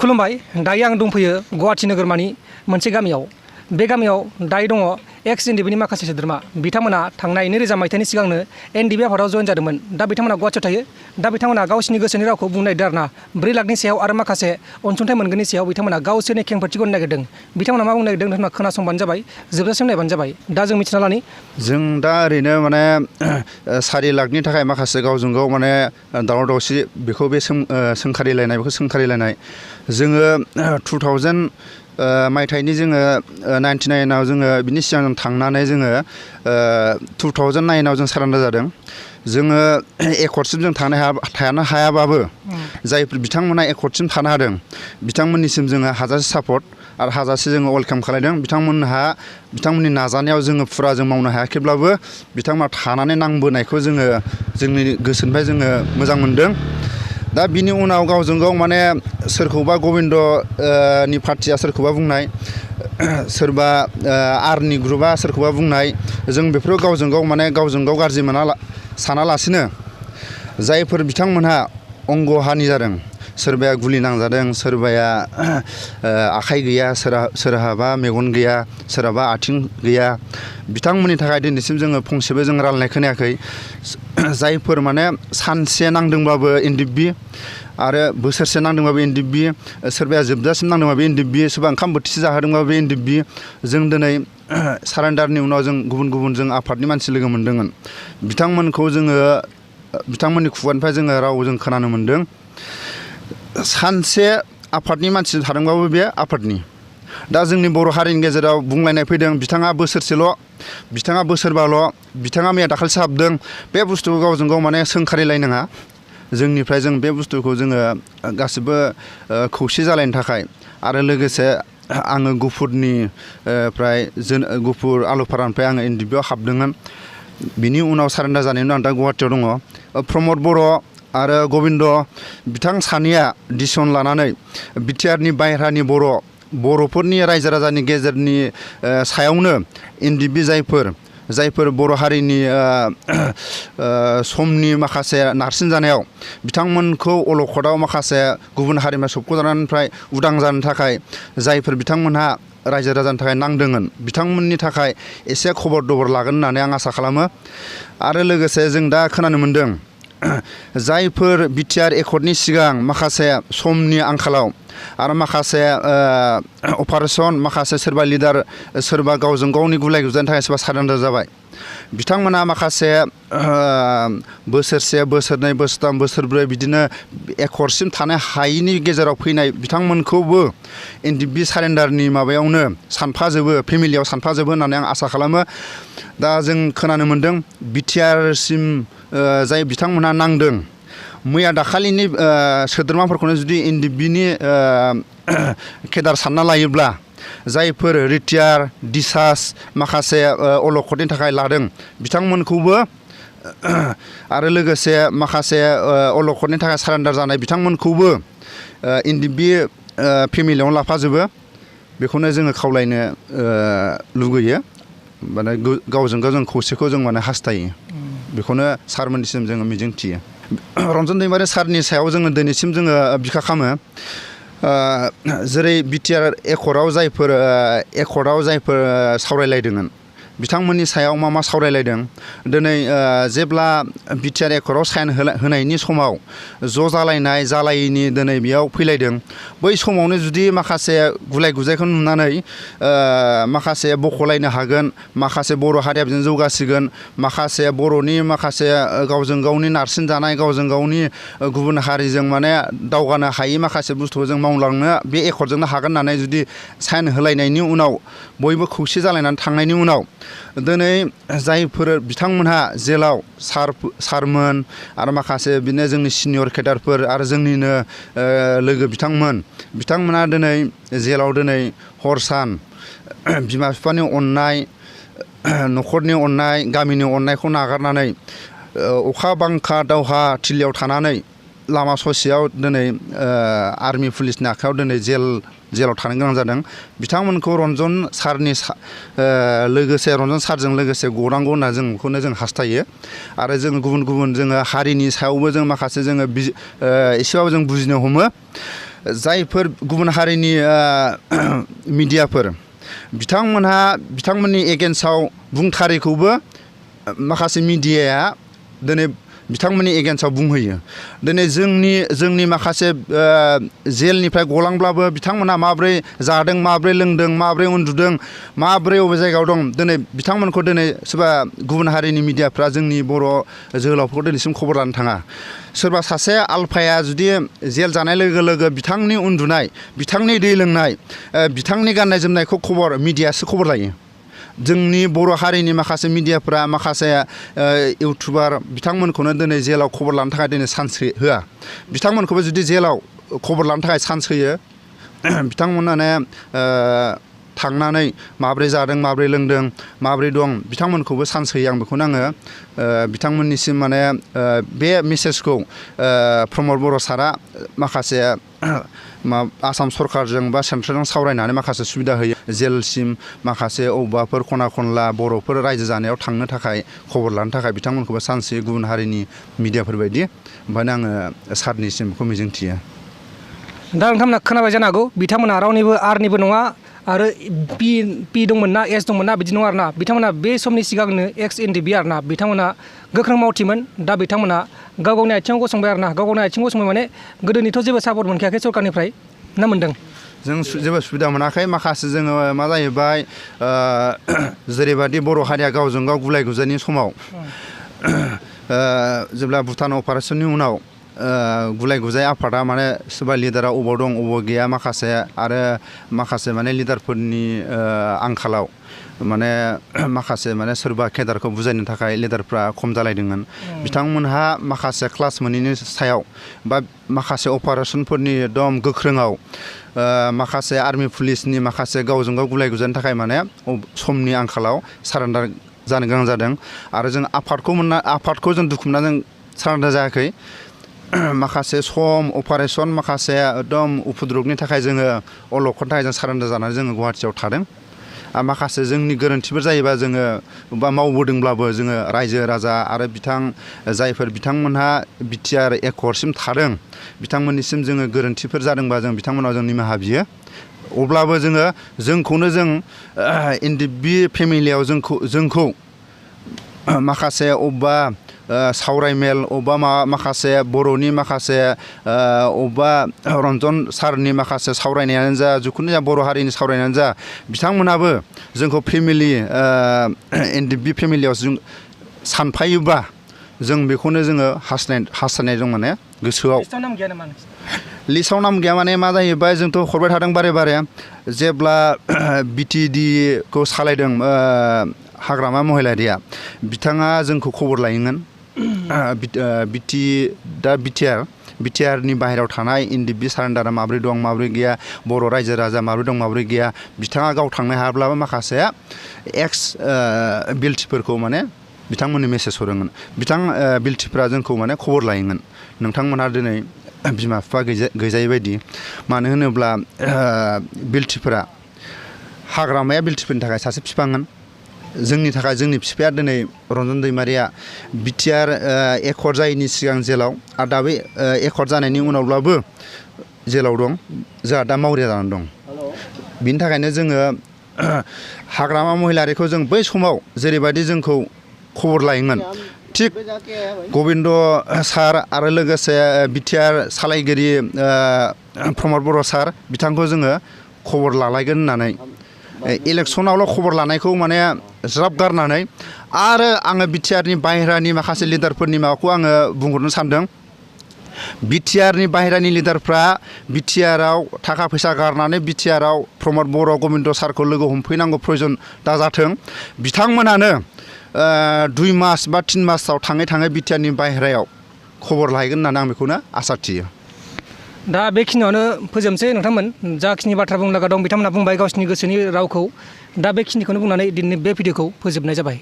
खुलुमबाय दायो आं दंफैयो गुवाहाटी नोगोरमानि मोनसे गामियाव बे गामियाव दायो दङ एक्स एनडिबिनि माखासे सोद्रोमा बिथांमोना थांनाय 2000 मायथाइनि सिगांनो एनडिबि आफादाव जयेन जादोंमोन दा बिथांमोना गुवाहाटीयाव थायो दा बिथांमोना गावसिनि गोसोनि रावखौ बुंनो नागिरदों आरोना 4 लाखनि सायाव आरो माखासे अनसुंथाइ मोनगोननि सायाव बिथांमोना गावसोरनि खेंफोरथिखौ होनो नागिरदों बिथांमोना मा बुंनो नागिरदों नोंथांमोना खोनासंबानो जाबाय जोबजासिम नायबानो जाबाय दा जों मिथिना लानि जों दा ओरैनो माने 4 लाखनि थाखाय माखासे गावजों गाव माने दावराव दावसि बेखौ बे सोंखारिलायनाय जोङो 2000 मायथाइनि जोङो 99आव जोङो बिनि सिगां जों थांनानै जोङो 2009आव जों सारेन्डार जादों जोङो एकर्डसिम जों थानो हायाबाबो जायफोर बिथांमोना एकर्डसिम थानो हादों बिथांमोननिसिम जोङो हाजासे सापर्ट आरो हाजासे जोङो वेलकाम खालामदों बिथांमोननि नाजानायाव जोङो फुरा जों मावनो हायाखैब्लाबो बिथांमोना थानानै नांबोनायखौ जोङो जोंनि गोसोनिफ्राय जोङो मोजां मोनदों दा बिनि उनाव गावजों गाव माने सोरखौबा गबिन्द नि पार्टिया सोरखौबा बुंनाय सोरबा आरनि ग्रुपआ सोरखौबा बुंनाय जों बेफोरखौ गावजों गाव गाज्रि सानालासिनो जायफोर बिथांमोनहा अंग हानि जादों सोरबाया गुलि नांजादों सोरबाया आखाइ गैया सोरहाबा मेगन गैया सोरहाबा आथिं गैया बिथांमोननि थाखाय दिनैसिम जोङो फंसेबो जों रायलायनाय खोनायाखै जायफोर माने सानसे नांदोंबाबो एनडिबि आरो बोसोरसे नांदोंबाबो एनडिबि सोरबाया जोबजासिम नांदोंबाबो एनडिबि सोरबा ओंखाम बोथिसे जाहोदोंबाबो एनडिबि जों दिनै सारेन्डारनि उनाव जों गुबुन जों आफादनि मानसि लोगो मोनदोंमोन बिथांमोनखौ जोङो बिथांमोननि खुगानिफ्राय जोङो राव जों खोनानो मोनदों सानसे आफादनि मानसि थादोंबाबो बे आफादनि दा जोंनि बर' हारिनि गेजेराव बुंलायनाय फैदों बिथाङा बोसोरसेल' बिथाङा बोसोरबाल' बिथाङा मैया दाखालिसो हाबदों बे बुस्थुखौ गावजों गाव माने सोंखारिलायनाङा जोंनिफ्राय जों बे बुस्थुखौ जोङो गासिबो खौसे जालायनो थाखाय आरो लोगोसे आङो गुफुर आलुफारानिफ्राय आङो एनडिबिआव हाबदोंमोन बिनि उनाव सारेन्डार जानायनि उनाव आं दा गुवाहाटीयाव दङ प्रमद बर' आरो गबिन्द बिथां सानैया डिसिसन लानानै बिटिआरनि बायह्रानि बर'फोरनि रायजो राजानि गेजेरनि सायावनो एनडिबि जायफोर बर' हारिनि समनि माखासे नारसिनजानायाव बिथांमोनखौ अलखदाव माखासे गुबुन हारिमा सोबख'जानायनिफ्राय उदां जानो थाखाय जायफोर बिथांमोनहा रायजो राजानि थाखाय नांदोंमोन बिथांमोननि थाखाय एसे खबर दबर लागोन होननानै आं आसा खालामो आरो लोगोसे जों दा खोनानो मोनदों जायफोर बिटिआर एकर्डनि सिगां माखासे समनि आंखालाव आरो माखासे अपारेसन माखासे सोरबा लिडार सोरबा गावजों गावनि गुलाय गुजायनि थाखाय सोरबा सारेन्डार जाबाय बिथांमोना माखासे बोसोरसे बोसोरनै बोसोरथाम बोसोरब्रै बिदिनो एकर्डसिम थानो हायैनि गेजेराव फैनाय बिथांमोनखौबो एनडिबि सारेन्डारनि माबायावनो फेमिलियाव सानफाजोबो होननानै आं आसा खालामो दा जों खोनानो मोनदों बिटिआरसिम जाय बिथांमोनहा नांदों मैया दाखालिनि सोद्रोमाफोरखौनो जुदि एनडिबिनि केडार सानना लायोब्ला जायफोर रिटायार डिसार्ज माखासे अलखदनि थाखाय लादों बिथांमोनखौबो आरो लोगोसे माखासे अलखदनि थाखाय सारेन्डार जानाय बिथांमोनखौबो एनडिबि फेमिलियावनो लाफाजोबो बेखौनो जोङो खावलायनो लुगैयो माने गावजों गाव जों खौसेखौ जों माने हास्थायो बेखौनो सारमोननिसिम जोङो मिजिंथियो रन्जन दैमारि सारनि सायाव जोङो दिनैसिम जोङो बिखा खालामो जेरै बिटिआर एकर्डआव जायफोर सावरायलायदोंमोन बिथांमोननि सायाव मा सावरायलायदों दिनै जेब्ला बिटिआर एकर्डआव साइन होनायनि समाव ज' जालायैनि दिनै बेयाव फैलायदों बै समावनो जुदि माखासे गुलाय गुजायखौ नुनानै माखासे बख'लायनो हागोन माखासे बर' हारिया बिदिनो जौगासिगोन माखासे बर'नि माखासे गावजों गावनि नारसिन जानाय गावजों गावनि गुबुन हारिजों माने दावगानो हायि माखासे बुस्थुखौ जों मावलांनो बे एकर्डजोंनो हागोन होननानै जुदि साइन होलायनायनि उनाव बयबो खौसे जालायनानै थांनायनि उनाव दिनै जायफोर बिथांमोनहा जेलाव सारमोन आरो माखासे बिदिनो जोंनि सिनियर केडारफोर आरो जोंनिनो लोगो बिथांमोना दिनै जेलाव दिनै हर सान बिमा बिफानि अननाय न'खरनि अननाय गामिनि अननायखौ नागारनानै अखा बांखा दावहा थिलियाव थानानै लामा ससेयाव दिनै आर्मि पुलिसनि आखायाव दिनै जेलाव थानो गोनां जादों बिथांमोनखौ रन्जन सारजों लोगोसे गनांगौ होनना जों बेखौनो जों हास्थायो आरो जों गुबुन जोङो हारिनि सायावबो जों माखासे जोङो एसेबाबो जों बुजिनो हमो जायफोर गुबुन हारिनि मिडियाफोर बिथांमोननि एगेन्स्टआव बुंथारैखौबो माखासे मिडियाया दिनै बिथांमोननि एगेन्स्टआव बुंहोयो दिनै जोंनि माखासे जेलनिफ्राय गलांब्लाबो बिथांमोनहा माब्रै जादों माब्रै लोंदों माब्रै उन्दुदों माब्रै अबे जायगायाव दं दिनै बिथांमोनखौ दिनै सोरबा गुबुन हारिनि मिडियाफ्रा जोंनि बर' जोहोलावफोरखौ दिनैसिम खबर लानो थाङा सोरबा सासे आलफाया जुदि जेल जानाय लोगो लोगो बिथांनि उन्दुनाय बिथांनि दै लोंनाय बिथांनि गाननाय जोमनायखौ मिडियासो खबर लायो जोंनि बर' हारिनि माखासे मिडियाफ्रा माखासे इउटुबार बिथांमोनखौनो दिनै जेलाव खबर लानो थाखाय दिनै चान्स होआ बिथांमोनखौबो जुदि जेलाव खबर लानो थाखाय चान्स होयो बिथांमोनानो थांनानै माब्रै जादों माब्रै लोंदों माब्रै दं बिथांमोनखौबो चान्स होयो आं बेखौनो आङो बिथांमोननिसिम माने बे मेसेजखौ प्रमद बर' सारा माखासे आसाम सरकारजों बा सेन्ट्रेलजों सावरायनानै माखासे सुबिदा होयो जेलसिम माखासे अबेबाफोर खना खनला बर'फोर रायजो जानायाव थांनो थाखाय खबर लानो थाखाय बिथांमोनखौबो चान्स होयो गुबुन हारिनि मिडियाफोरबायदि ओंखायनो आङो सारनिसिम बेखौ मिजिंथियो दा नोंथांमोना खोनाबाय जानो हागौ बिथांमोना रावनिबो आरनिबो नङा आरो पि दंमोन ना एस दंमोन ना बिदि नङा आरोना बिथांमोना बे समनि सिगांनो एक्स एनडिबि आरोना बिथांमोना गोख्रों मावथिमोन दा बिथांमोना गाव गावनि आथिङाव गसंबाय आरोना गाव गावनि आथिङाव गसंबाय माने गोदोनिथ' जेबो सापर्ट मोनखायाखै सरकारनिफ्राय ना मोन्दों जों जेबो सुबिदा मोनाखै माखासे जोङो मा जाहैबाय जेरैबायदि बर' हारिया गावजों गाव गुलाय गुजायनि समाव जेब्ला भुटान अपारेसननि उनाव गुलाय गुजाय आफादा माने सोरबा लिडारा अबाव दं अबाव गैया माखासे माने लिडारफोरनि आंखालाव माने माखासे माने सोरबा केडारखौ बुजायनो थाखाय लिडारफ्रा खम जालायदोंमोन बिथांमोनहा माखासे क्लास मोनैनि सायाव बा माखासे अपारेसनफोरनि एकदम गोख्रोङाव माखासे आर्मि पुलिसनि माखासे गावजों गाव गुलाय गुजायनि थाखाय माने समनि आंखालाव सारेन्डार जानो गोनां जादों आरो जों आफादखौ जों दुखु मोनना जों सारेन्डार जायाखै माखासे सम अपारेसन माखासे एकदम उफुद्रुगनि थाखाय जोङो अलखनि थाखाय जों सारेन्डार जानानै जोङो गुवाहाटियाव थादों आरो माखासे जोंनि गोरोन्थिफोर जायोबा जोङो बा मावबोदोंब्लाबो जोङो रायजो राजा आरो जायफोर बिथांमोनहा बिटिआर एकर्डसिम थादों बिथांमोननिसिम जोङो गोरोन्थिफोर जादोंबा जों बिथांमोनाव जों निमाहा बियो अब्लाबो जोंखौनो जों एनडिएफबि फेमिलियाव जोंखौ माखासे अबेबा सावरायमेल अबेबा माखासे बर'नि माखासे अबेबा रन्जन सारनि माखासे सावरायनायानो जा जिखुनु जा बर' हारिनि सावरायनायानो जा बिथांमोनाबो जोंखौ फेमिलि एनडिएफबि फेमिलियाव जों सानफायोबा जों बेखौनो जोङो हास्थायनाय दं माने गोसोआव लिस्टआव नाम गैया माने मा जाहैबाय जोंथ' हरबाय थादों बारे बारे जेब्ला बिटिडिखौ सालायदों हाग्रामा महिलारिया बिथाङा जोंखौ खबर लायोमोन बिटिआरनि बाहेरायाव थानाय एनडिएफबि सारेन्डारा माब्रै दं माब्रै गैया बर' रायजो राजा माब्रै दं माब्रै गैया बिथाङा गाव थांनो हायाब्लाबो माखासे एक्स बिएलटिफोरखौ माने बिथांमोननि मेसेज हरोमोन बिएलटिफ्रा जोंखौ माने खबर लायोमोन नोंथांमोनहा दिनै बिमा बिफा गैजायै बायदि मानो होनोब्ला बिएलटिफोरा हाग्रामाया बिएलटिफोरनि थाखाय सासे बिफामोन जोंनि थाखाय जोंनि बिफाया दिनै रन्जन दैमारिया बिटिआर एकर्ड जायैनि सिगां जेलाव आरो दा बे एकर्ड जानायनि उनावब्लाबो जेलाव दं जोंहा दा मावरिया जानानै दं बिनि थाखायनो जोङो हाग्रामा महिलारिखौ जों बै समाव जेरैबायदि जोंखौ खबर लायोमोन थिग गबिन्द सार आरो लोगोसे बिटिआर सालायगिरि प्रमद बर' सार बिथांखौ जोङो खबर लालायगोन होननानै इलेक्सनावल' खबर लानायखौ माने ज्राब गारनानै आरो आङो बिटिआरनि बाहेरानि माखासे लिडारफोरनि माबाखौ आङो बुंहरनो सानदों बिटिआरनि बाहेरानि लिडारफ्रा बिटिआराव थाखा फैसा गारनानै बिटिआराव प्रमद बर' गबिन्द सारखौ लोगो हमफैनांगौ प्रयजन दाजाथों बिथांमोनानो 2 मास बा 3 मासाव थाङै बिटिआरनि बाहेरायाव खबर लाहैगोन होननानै आं बेखौनो आसा थियो दा बेखिनियावनो फोजोबनोसै नोंथांमोन जाखिनि बाथ्रा बुंनो लागा दं बिथांमोना बुंबाय गावसिनि गोसोनि रावखौ दा बेखिनिखौनो बुंनानै दिनै बे भिडिअखौ फोजोबनाय जाबाय